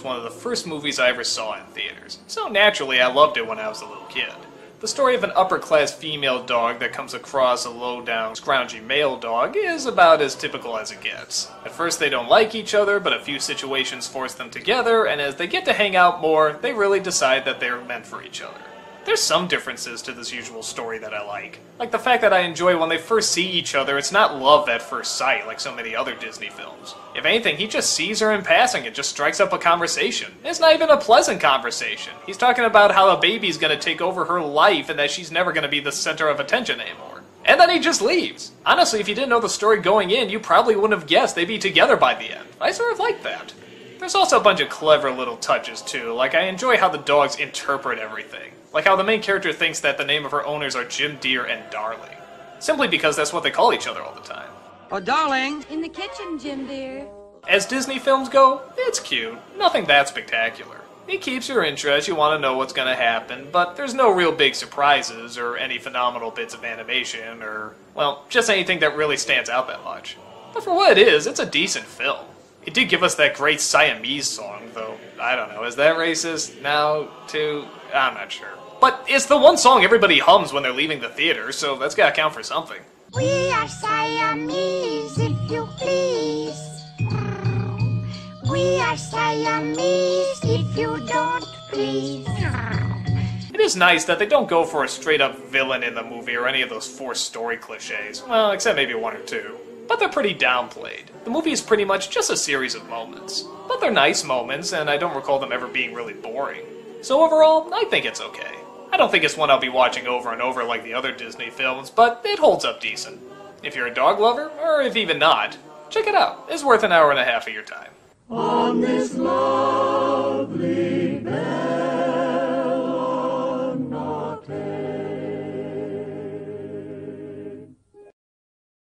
one of the first movies I ever saw in theaters, so naturally I loved it when I was a little kid. The story of an upper-class female dog that comes across a low-down, scroungy male dog is about as typical as it gets. At first they don't like each other, but a few situations force them together, and as they get to hang out more, they really decide that they're meant for each other. There's some differences to this usual story that I like the fact that I enjoy when they first see each other, it's not love at first sight like so many other Disney films. If anything, he just sees her in passing and just strikes up a conversation. It's not even a pleasant conversation. He's talking about how a baby's gonna take over her life and that she's never gonna be the center of attention anymore. And then he just leaves. Honestly, if you didn't know the story going in, you probably wouldn't have guessed they'd be together by the end. I sort of like that. There's also a bunch of clever little touches too, like I enjoy how the dogs interpret everything. Like how the main character thinks that the name of her owners are Jim Deere and Darling. Simply because that's what they call each other all the time. Oh, darling! In the kitchen, Jim dear. As Disney films go, it's cute. Nothing that spectacular. It keeps your interest, you want to know what's going to happen, but there's no real big surprises or any phenomenal bits of animation or, well, just anything that really stands out that much. But for what it is, it's a decent film. It did give us that great Siamese song, though, I don't know, is that racist? Now, too? I'm not sure. But it's the one song everybody hums when they're leaving the theater, so that's gotta count for something. We are Siamese, if you please. We are Siamese, if you don't please. It is nice that they don't go for a straight-up villain in the movie or any of those forced story cliches. Well, except maybe one or two. But they're pretty downplayed. The movie is pretty much just a series of moments. But they're nice moments, and I don't recall them ever being really boring. So overall, I think it's okay. I don't think it's one I'll be watching over and over like the other Disney films, but it holds up decent. If you're a dog lover, or if even not, check it out. It's worth an hour and a half of your time. On this long